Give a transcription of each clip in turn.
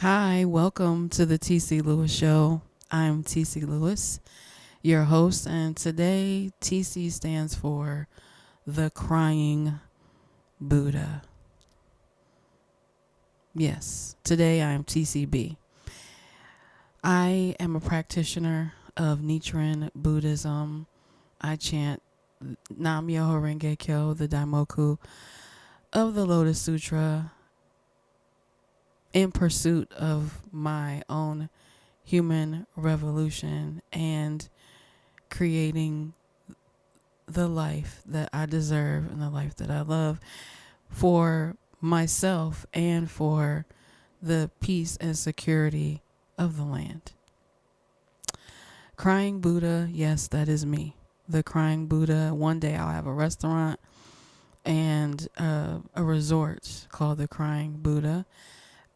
Hi, welcome to the TC Lewis Show. I'm TC Lewis, your host, and today TC stands for the Crying Buddha. Yes, today I'm TCB. I am a practitioner of Nichiren Buddhism. I chant Nam Myoho Renge Kyo, the Daimoku of the Lotus Sutra, in pursuit of my own human revolution and creating the life that I deserve and the life that I love for myself and for the peace and security of the land. Crying Buddha, yes, that is me. The Crying Buddha. One day I'll have a restaurant and a resort called the Crying Buddha.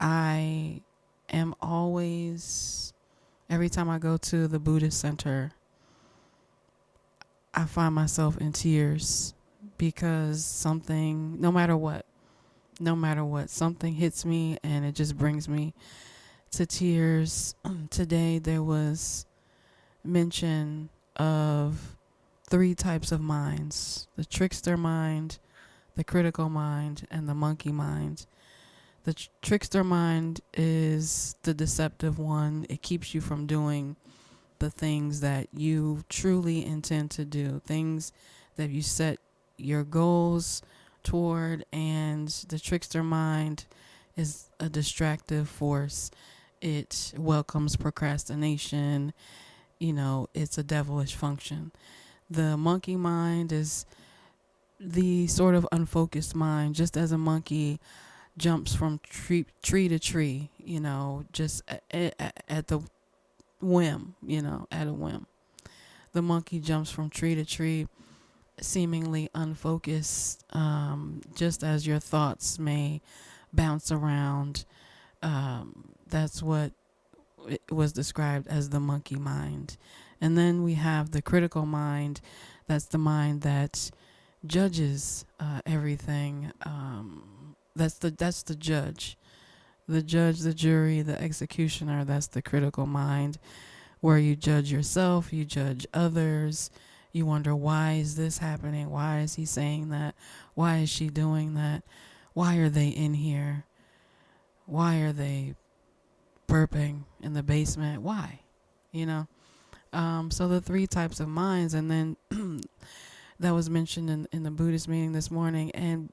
I am always, every time I go to the Buddhist center, I find myself in tears because something, no matter what, something hits me and it just brings me to tears. Today there was mention of three types of minds: the trickster mind, the critical mind, and the monkey mind. The trickster mind is the deceptive one. It keeps you from doing the things that you truly intend to do, things that you set your goals toward. And the trickster mind is a distractive force. It welcomes procrastination. It's a devilish function. The monkey mind is the sort of unfocused mind, just as a monkey jumps from tree to tree, just at the whim, at a whim. The monkey jumps from tree to tree, seemingly unfocused, just as your thoughts may bounce around. That's what it was described as, the monkey mind. And then we have the critical mind. That's the mind that judges everything. That's the judge. The judge, the jury, the executioner. That's the critical mind, where you judge yourself, you judge others. You wonder, why is this happening? Why is he saying that? Why is she doing that? Why are they in here? Why are they burping in the basement? Why? So the three types of minds, and then that was mentioned in the Buddhist meeting this morning. And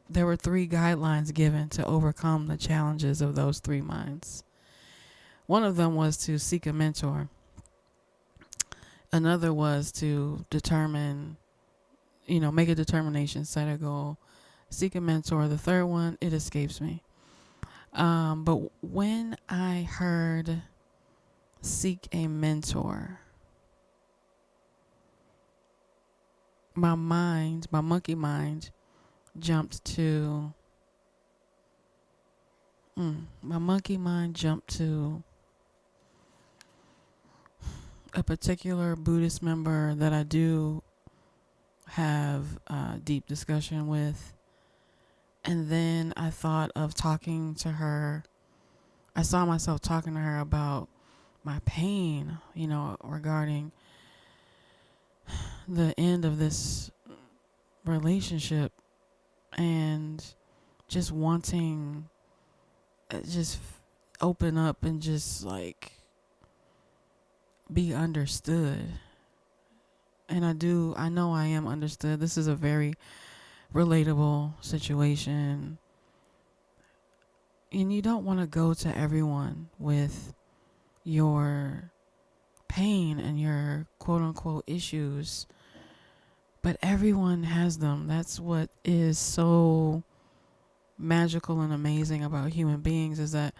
there were three guidelines given to overcome the challenges of those three minds. One of them was to seek a mentor. Another was to determine, make a determination, set a goal, seek a mentor. The third one, it escapes me. But when I heard seek a mentor, my monkey mind, jumped to a particular Buddhist member that I do have a deep discussion with. And then I thought of talking to her. I saw myself talking to her about my pain, regarding the end of this relationship, and just wanting just open up and just be understood. And I know I am understood. This is a very relatable situation. And you don't want to go to everyone with your pain and your quote unquote issues, but everyone has them. That's what is so magical and amazing about human beings, is that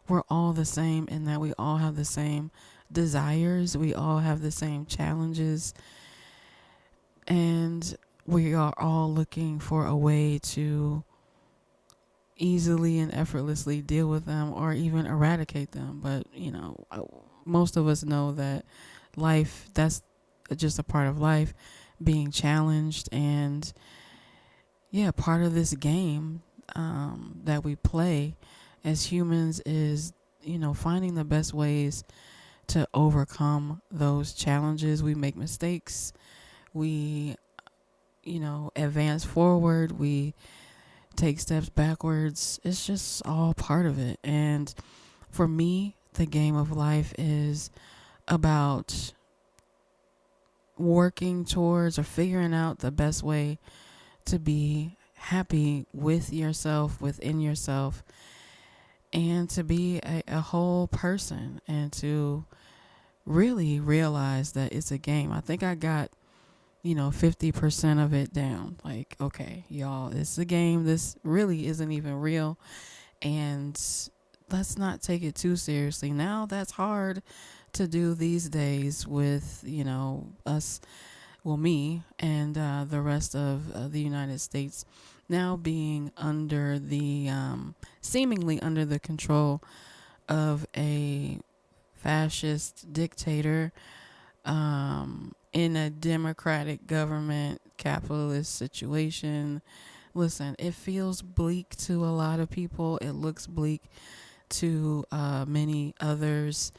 we're all the same, in that we all have the same desires, we all have the same challenges, and we are all looking for a way to easily and effortlessly deal with them, or even eradicate them. But most of us know that life, that's just a part of life, being challenged. And yeah, part of this game that we play as humans is, finding the best ways to overcome those challenges. We make mistakes. We, advance forward. We take steps backwards. It's just all part of it. And for me, the game of life is about working towards or figuring out the best way to be happy with yourself, within yourself, and to be a whole person and to really realize that it's a game. I think I got, 50% of it down. Like, okay, y'all, it's a game. This really isn't even real. And let's not take it too seriously. Now, that's hard to do these days with, us, well, me and the rest of the United States now being under the, seemingly under the control of a fascist dictator, in a democratic government capitalist situation. Listen, it feels bleak to a lot of people. It looks bleak to many others.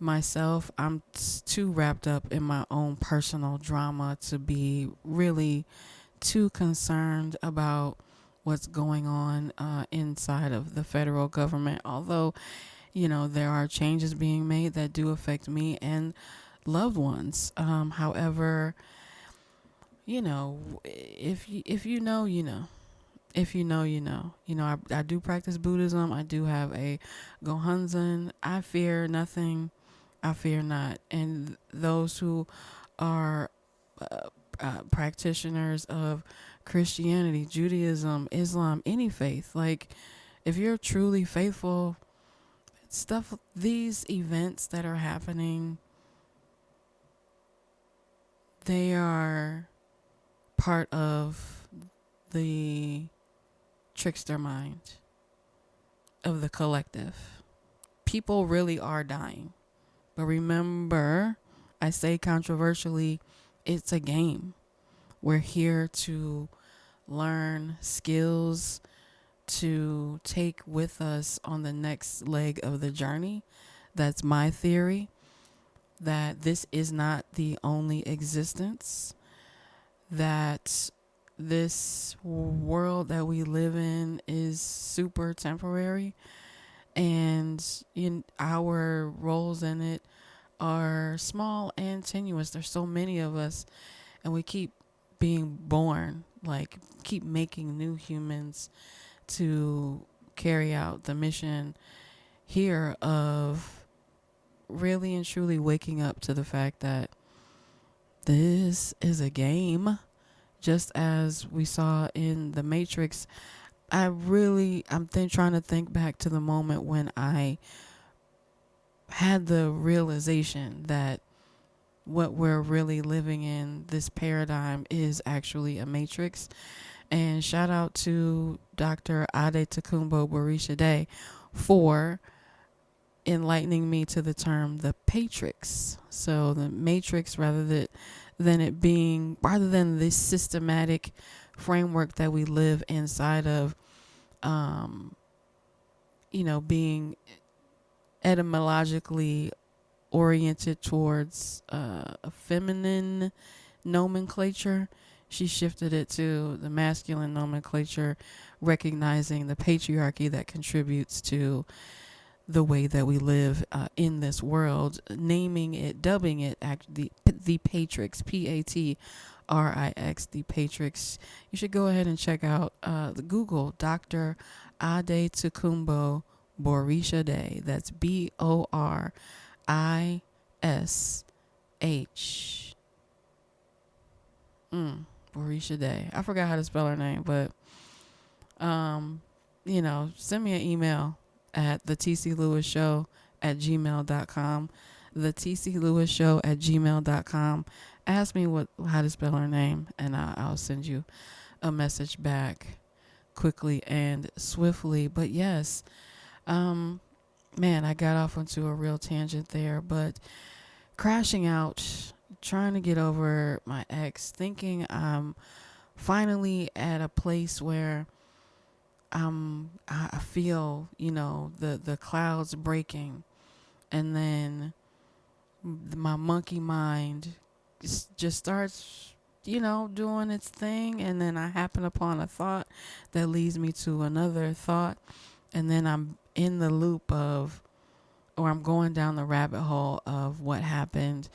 Myself, I'm too wrapped up in my own personal drama to be really too concerned about what's going on inside of the federal government. Although, there are changes being made that do affect me and loved ones. However, if you know, you know. If you know, you know. I do practice Buddhism. I do have a Gohonzon. I fear nothing. I fear not. And those who are practitioners of Christianity, Judaism, Islam, any faith, like if you're truly faithful, these events that are happening, they are part of the trickster mind of the collective. People really are dying. But remember, I say controversially, it's a game. We're here to learn skills to take with us on the next leg of the journey. That's my theory, that this is not the only existence, that this world that we live in is super temporary, and our roles in it are small and tenuous. There's so many of us, and we keep being born, like keep making new humans to carry out the mission here of really and truly waking up to the fact that this is a game. Just as we saw in The Matrix, trying to think back to the moment when I had the realization that what we're really living in, this paradigm, is actually a matrix. And shout out to Dr. Adetokunbo Borisade for enlightening me to the term the patrix. So the matrix, rather than this systematic framework that we live inside of, being etymologically oriented towards a feminine nomenclature, she shifted it to the masculine nomenclature, recognizing the patriarchy that contributes to the way that we live in this world, dubbing it the Patrix, Patrix, the Patrix. You should go ahead and check out the Google Dr. Adetokunbo Borisade. That's Borishh. Borisade. I forgot how to spell her name, but send me an email at the tclewisshow@gmail.com. The tclewisshow@gmail.com. Ask me how to spell her name, and I'll send you a message back quickly and swiftly. But yes, man, I got off onto a real tangent there, but crashing out, trying to get over my ex, thinking I'm finally at a place where I feel, the clouds breaking, and then my monkey mind just starts, doing its thing, and then I happen upon a thought that leads me to another thought, and then I'm in the loop of, or I'm going down the rabbit hole of what happened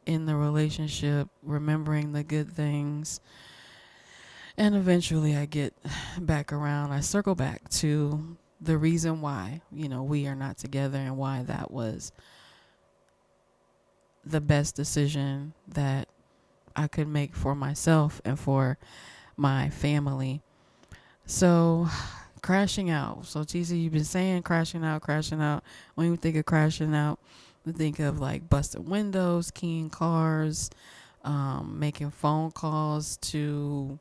in the relationship, remembering the good things. And eventually I get back around. I circle back to the reason why, we are not together, and why that was the best decision that I could make for myself and for my family. So, crashing out. So, TC, you've been saying crashing out, crashing out. When you think of crashing out, we think of like busting windows, keying cars, making phone calls to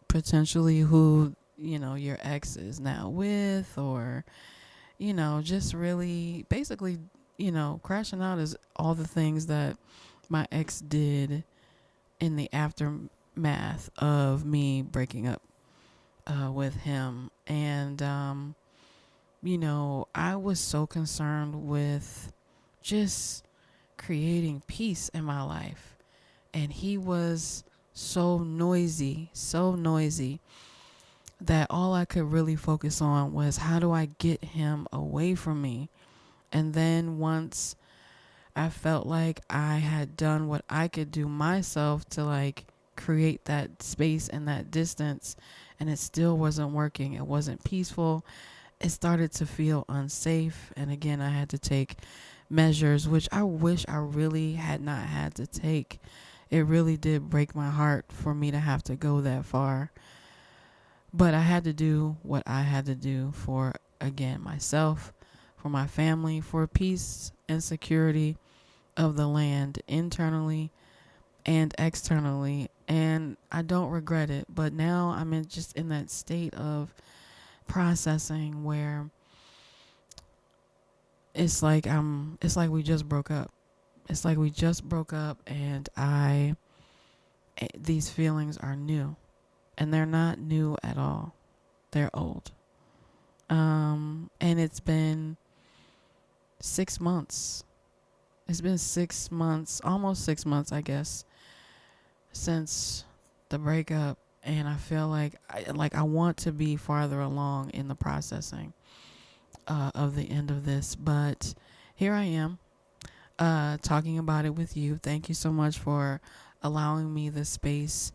potentially who, your ex is now with, or, just really basically, crashing out is all the things that my ex did in the aftermath of me breaking up with him. And, I was so concerned with just creating peace in my life. And he was so noisy that all I could really focus on was, how do I get him away from me? And then once I felt like I had done what I could do myself to like create that space and that distance, and it still wasn't working, it wasn't peaceful, it started to feel unsafe. And again, I had to take measures, which I wish I really had not had to take. It really did break my heart for me to have to go that far. But I had to do what I had to do for, again, myself, for my family, for peace and security of the land, internally and externally. And I don't regret it. But now I'm just in that state of processing where it's like we just broke up. It's like we just broke up, and these feelings are new, and they're not new at all. They're old. And it's been 6 months. It's been 6 months, almost 6 months, I guess, since the breakup. And I feel like I want to be farther along in the processing of the end of this. But here I am, talking about it with you. Thank you so much for allowing me the space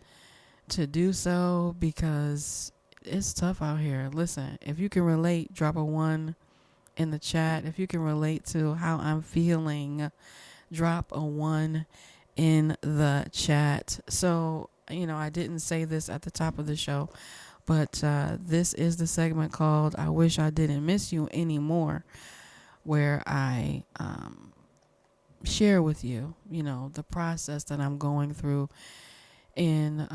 to do so, because it's tough out here. Listen, if you can relate, drop a 1 in the chat. If you can relate to how I'm feeling, drop a 1 in the chat. So, I didn't say this at the top of the show, but this is the segment called I Wish I Didn't Miss You Anymore, where I share with you, the process that I'm going through in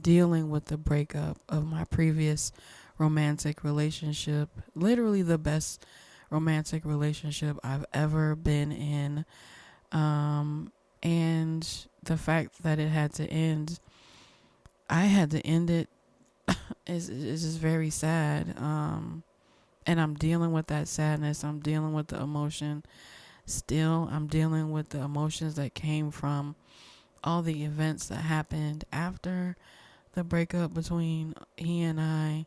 dealing with the breakup of my previous romantic relationship. Literally the best romantic relationship I've ever been in. And the fact that it had to end, I had to end it, is just very sad. And I'm dealing with that sadness. I'm dealing with the emotion. Still, I'm dealing with the emotions that came from all the events that happened after the breakup between he and I.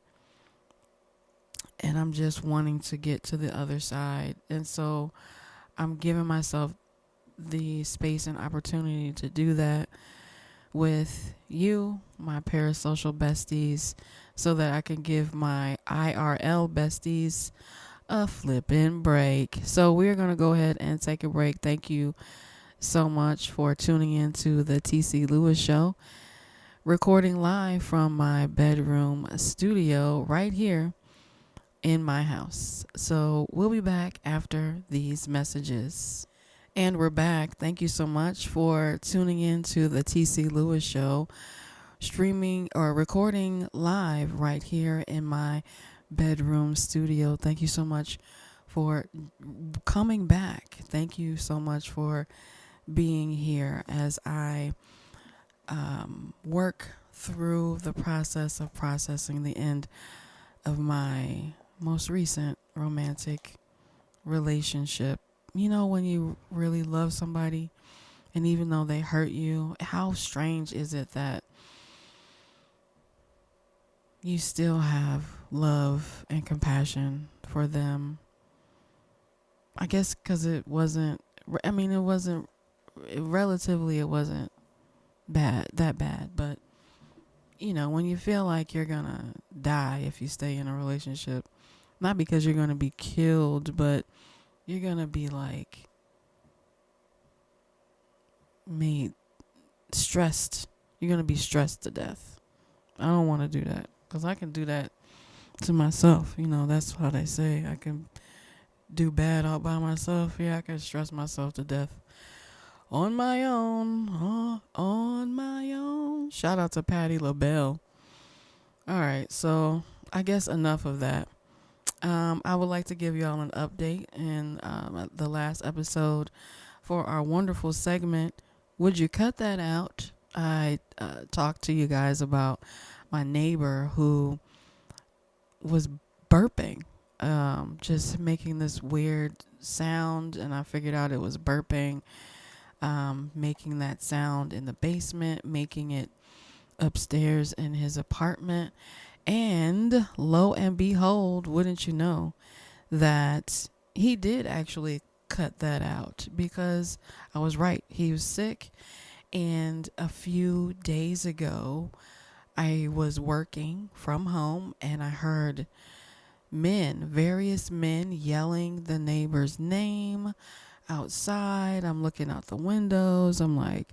And I'm just wanting to get to the other side. And so I'm giving myself the space and opportunity to do that with you, my parasocial besties, so that I can give my IRL besties a flipping break. So we're going to go ahead and take a break. Thank you so much for tuning in to the TC Lewis Show, recording live from my bedroom studio right here in my house. So we'll be back after these messages. And we're back. Thank you so much for tuning in to the TC Lewis Show, streaming or recording live right here in my bedroom studio. Thank you so much for coming back. Thank you so much for being here as I work through the process of processing the end of my most recent romantic relationship. You know, when you really love somebody and even though they hurt you, how strange is it that you still have love and compassion for them? I guess because it wasn't, relatively, it wasn't that bad. But, you know, when you feel like you're going to die if you stay in a relationship, not because you're going to be killed, but you're going to be like made stressed. You're going to be stressed to death. I don't want to do that because I can do that to myself. You know, that's how they say I can do bad all by myself. Yeah, I can stress myself to death on my own. On my own. Shout out to Patti LaBelle. All right, so I guess enough of that. I would like to give y'all an update in the last episode for our wonderful segment. Would you cut that out? I talked to you guys about my neighbor who was burping, just making this weird sound, and I figured out it was burping, making that sound in the basement, making it upstairs in his apartment. And lo and behold, wouldn't you know that he did actually cut that out, because I was right. He was sick. And a few days ago, I was working from home and I heard various men yelling the neighbor's name outside. I'm looking out the windows. I'm like,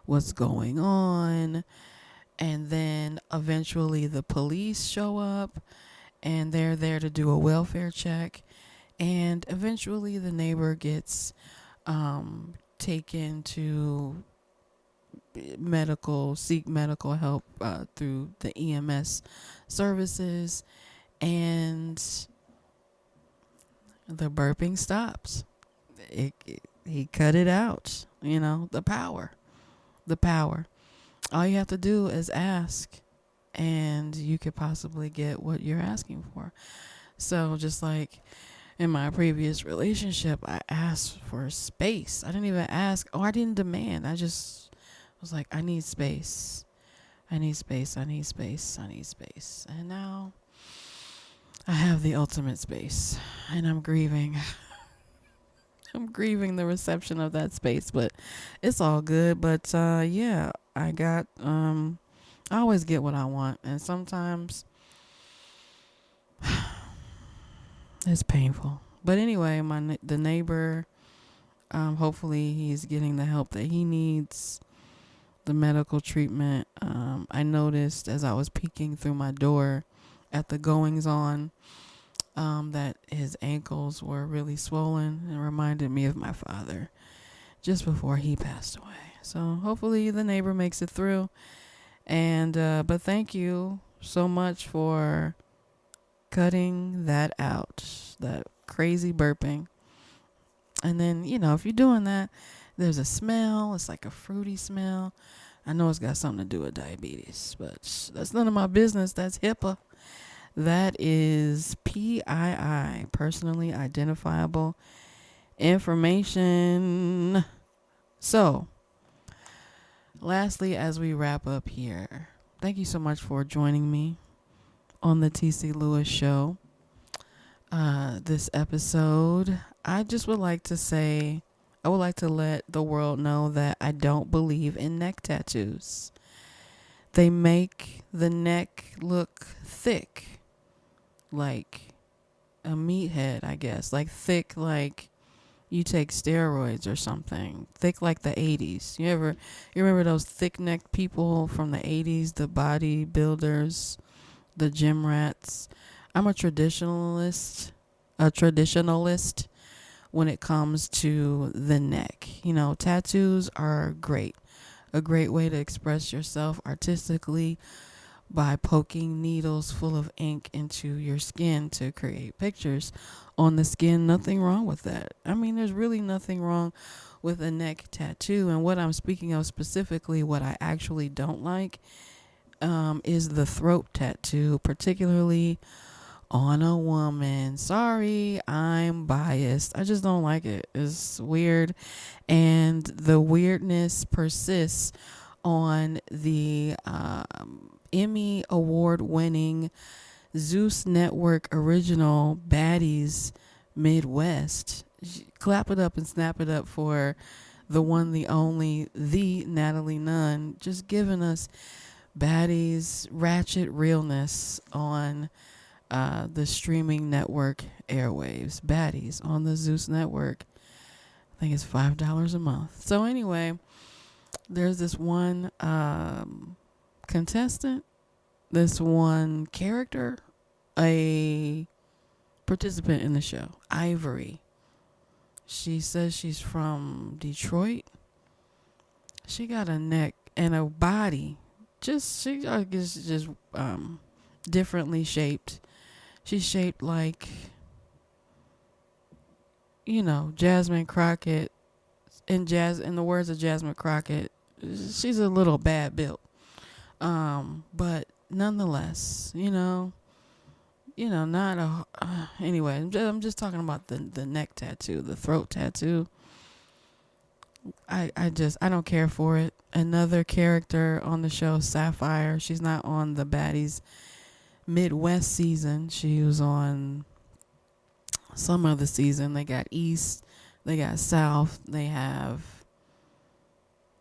what's going on? And then eventually the police show up and they're there to do a welfare check. And eventually the neighbor gets taken to seek medical help through the EMS services. And the burping stops. He cut it out. You know, the power. All you have to do is ask, and you could possibly get what you're asking for. So just like in my previous relationship, I asked for space. I didn't even ask. I didn't demand. I just was like, I need space. I need space. I need space. I need space. And now I have the ultimate space, and I'm grieving. I'm grieving the reception of that space, but it's all good. But yeah, I always get what I want, and sometimes it's painful. But anyway, the neighbor, hopefully he's getting the help that he needs, the medical treatment. I noticed as I was peeking through my door at the goings on, that his ankles were really swollen and reminded me of my father just before he passed away. So hopefully the neighbor makes it through. And but thank you so much for cutting that out, that crazy burping. And then, you know, if you're doing that, there's a smell. It's like a fruity smell. I know it's got something to do with diabetes, but that's none of my business. That's HIPAA. That is PII, personally identifiable information. So, lastly, as we wrap up here, thank you so much for joining me on the TC Lewis Show. This episode, I just would like to say, I would like to let the world know that I don't believe in neck tattoos. They make the neck look thick, like a meathead, I guess. Like thick, like you take steroids or something. Thick like the 80s. You remember those thick neck people from the 80s, the bodybuilders, the gym rats? I'm a traditionalist when it comes to the neck. You know, tattoos are great. A great way to express yourself artistically by poking needles full of ink into your skin to create pictures on the skin. Nothing wrong with that. I mean, there's really nothing wrong with a neck tattoo. And what I'm speaking of specifically, what I actually don't like, is the throat tattoo, particularly on a woman. Sorry, I'm biased. I just don't like it. It's weird. And the weirdness persists on the Emmy award winning Zeus Network original Baddies Midwest. Clap it up and snap it up for the one, the only, the Natalie Nunn, just giving us Baddies ratchet realness on the streaming network airwaves. Baddies on the Zeus Network. I think it's $5 a month. So anyway, there's this one contestant, this one character, a participant in the show, Ivory. She says she's from Detroit. She got a neck and a body, she I guess just differently shaped. She's shaped like, Jasmine Crockett. In the words of Jasmine Crockett, she's a little bad built. But nonetheless, not a. Anyway, I'm just talking about the neck tattoo, the throat tattoo. I don't care for it. Another character on the show, Sapphire. She's not on the Baddies Midwest season. She was on some other season. They got East, they got South, they have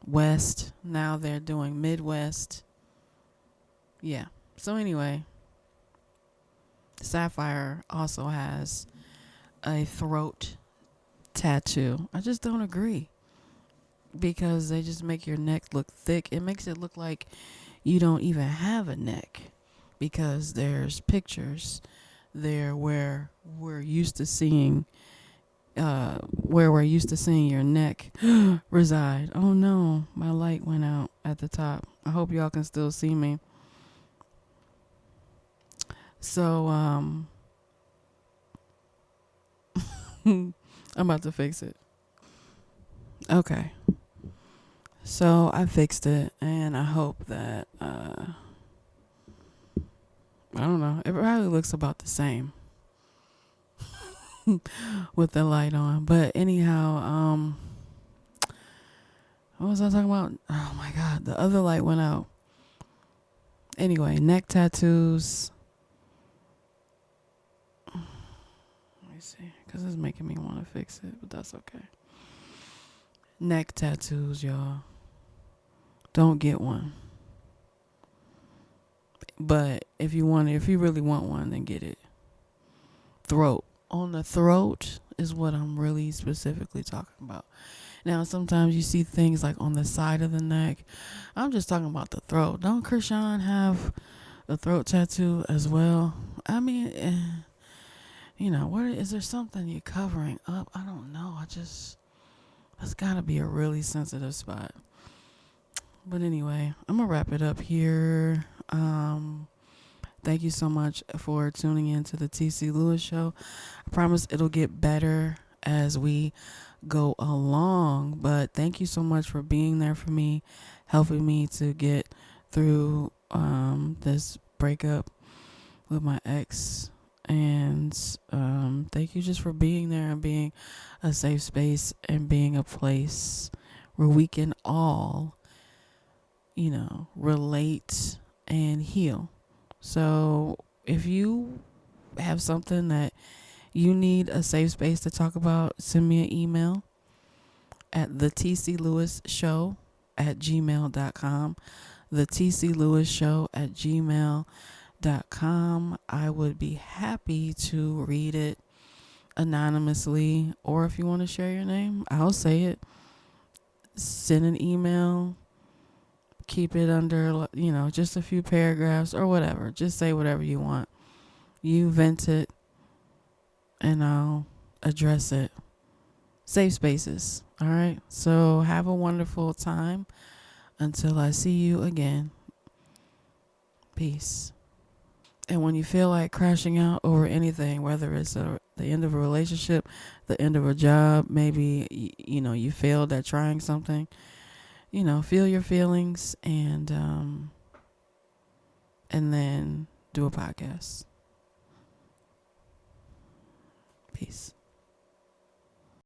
West. Now they're doing Midwest. Yeah. So anyway, Sapphire also has a throat tattoo. I just don't agree, because they just make your neck look thick. It makes it look like you don't even have a neck, because there's pictures there where we're used to seeing your neck reside. Oh no, my light went out at the top. I hope y'all can still see me. So I'm about to fix it. Okay. So I fixed it, and I hope that I don't know. It probably looks about the same with the light on. But anyhow, what was I talking about? Oh my God, the other light went out. Anyway, neck tattoos. Let me see, because it's making me want to fix it, but that's okay. Neck tattoos, y'all. Don't get one. But if you really want one, then get it. Throat. On the throat is what I'm really specifically talking about. Now, sometimes you see things like on the side of the neck. I'm just talking about the throat. Don't Krishan have a throat tattoo as well? I mean, what is there something you're covering up? I don't know. That's got to be a really sensitive spot. But anyway, I'm going to wrap it up here. Thank you so much for tuning in to the TC Lewis Show. I promise it'll get better as we go along. But thank you so much for being there for me, helping me to get through this breakup with my ex. And thank you just for being there and being a safe space and being a place where we can all relate and heal. So if you have something that you need a safe space to talk about, send me an email at thetclewisshow@gmail.com. thetclewisshow@gmail.com. I would be happy to read it anonymously, or if you want to share your name, I'll say it. Send an email. Keep it under, just a few paragraphs or whatever. Just say whatever you want. You vent it, and I'll address it. Safe spaces. All right. So have a wonderful time until I see you again. Peace. And when you feel like crashing out over anything, whether it's the end of a relationship, the end of a job, maybe, you failed at trying something, feel your feelings and and then do a podcast. Peace.